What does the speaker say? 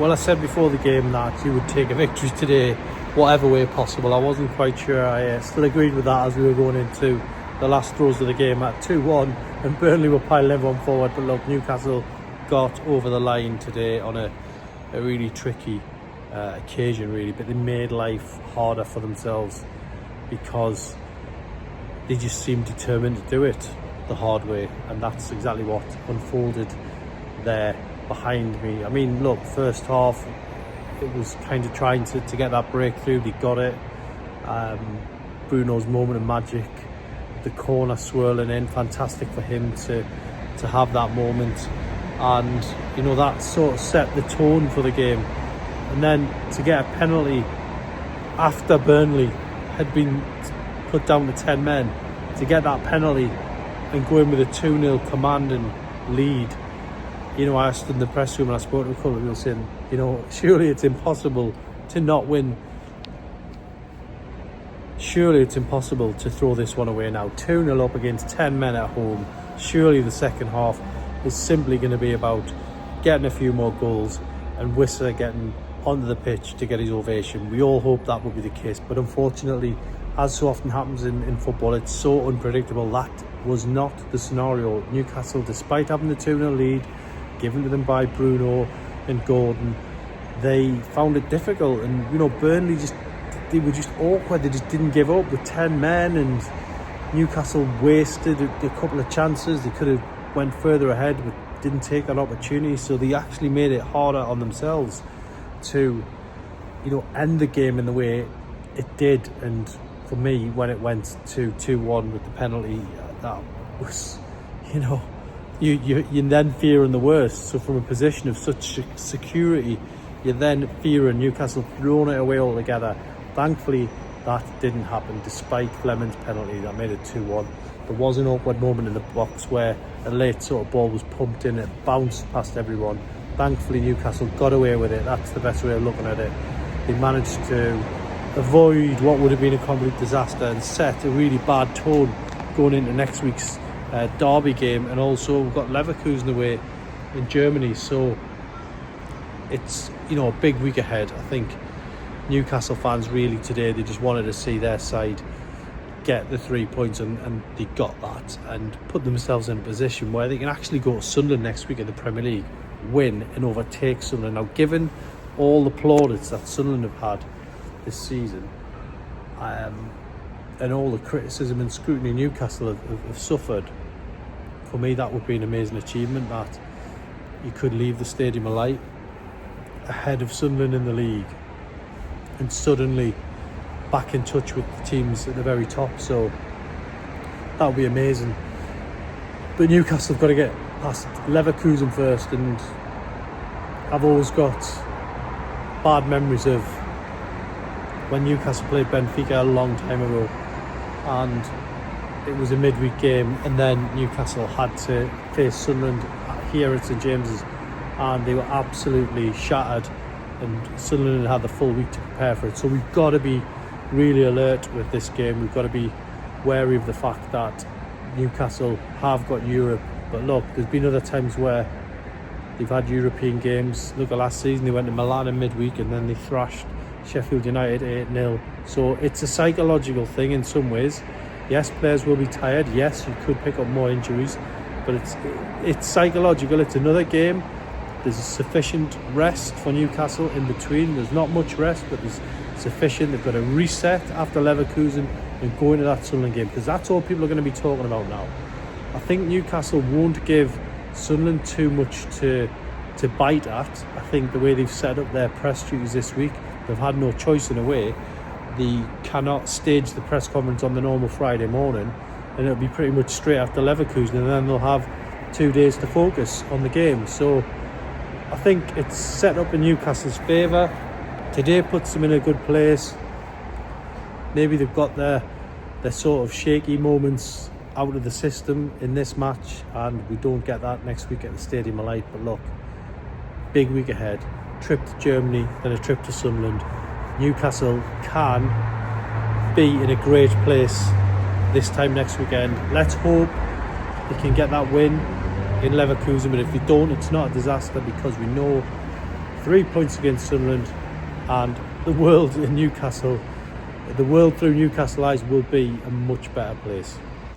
Well, I said before the game that you would take a victory today, whatever way possible. I wasn't quite sure. I still agreed with that as we were going into the last throws of the game at 2-1, and Burnley were piling everyone forward. But look, Newcastle got over the line today on a really tricky occasion, really. But they made life harder for themselves because they just seemed determined to do it the hard way, and that's exactly what unfolded there behind me. I mean, look, first half it was kind of trying to get that breakthrough. They got it. Bruno's moment of magic, the corner swirling in, fantastic for him to have that moment, and you know, that sort of set the tone for the game. And then to get a penalty after Burnley had been put down to 10 men, to get that penalty and go in with a 2-0 commanding lead. You know, I stood in the press room and I spoke to a couple of people saying, you know, surely it's impossible to not win. Surely it's impossible to throw this one away now. 2-0 up against 10 men at home. Surely the second half is simply going to be about getting a few more goals and Whistler getting onto the pitch to get his ovation. We all hope that will be the case, but unfortunately, as so often happens in football, it's so unpredictable. That was not the scenario. Newcastle, despite having the 2-0 lead given to them by Bruno and Gordon, they found it difficult. And you know, Burnley they were just awkward. They just didn't give up with 10 men, and Newcastle wasted a couple of chances. They could have went further ahead but didn't take that opportunity, so they actually made it harder on themselves to, you know, end the game in the way it did. And for me, when it went to 2-1 with the penalty, that was, you know, you're then fearing the worst. So from a position of such security, you're then fearing Newcastle throwing it away altogether. Thankfully, that didn't happen, despite Fleming's penalty that made it 2-1. There was an awkward moment in the box where a late sort of ball was pumped in, it bounced past everyone. Thankfully, Newcastle got away with it. That's the best way of looking at it. They managed to avoid what would have been a complete disaster and set a really bad tone going into next week's derby game. And also we've got Leverkusen away in Germany, so it's, you know, a big week ahead. I think Newcastle fans really today, they just wanted to see their side get the 3 points, and they got that and put themselves in a position where they can actually go to Sunderland next week in the Premier League, win and overtake Sunderland. Now, given all the plaudits that Sunderland have had this season, and all the criticism and scrutiny Newcastle have suffered, for me that would be an amazing achievement, that you could leave the Stadium of Light ahead of Sunderland in the league and suddenly back in touch with the teams at the very top. So that would be amazing. But Newcastle have got to get past Leverkusen first, and I've always got bad memories of when Newcastle played Benfica a long time ago, and it was a midweek game, and then Newcastle had to face Sunderland here at St James's, and they were absolutely shattered, and Sunderland had the full week to prepare for it. So we've got to be really alert with this game. We've got to be wary of the fact that Newcastle have got Europe, but look, there's been other times where they've had European games. Look at last season, they went to Milan in midweek and then they thrashed Sheffield United 8-0. So it's a psychological thing in some ways. Yes, players will be tired. Yes, you could pick up more injuries, but it's psychological. It's another game. There's sufficient rest for Newcastle in between. There's not much rest, but there's sufficient. They've got to reset after Leverkusen and go into that Sunderland game, because that's all people are going to be talking about now. I think Newcastle won't give Sunderland too much to bite at. I think the way they've set up their press duties this week, they've had no choice in a way. They cannot stage the press conference on the normal Friday morning, and it'll be pretty much straight after Leverkusen, and then they'll have 2 days to focus on the game. So I think it's set up in Newcastle's favour. Today puts them in a good place. Maybe they've got their sort of shaky moments out of the system in this match, and we don't get that next week at the Stadium of Light. But look, big week ahead. Trip to Germany, then a trip to Sunderland. Newcastle can be in a great place this time next weekend. Let's hope they can get that win in Leverkusen, but if they don't, it's not a disaster, because we know 3 points against Sunderland, and the world in Newcastle, the world through Newcastle eyes will be a much better place.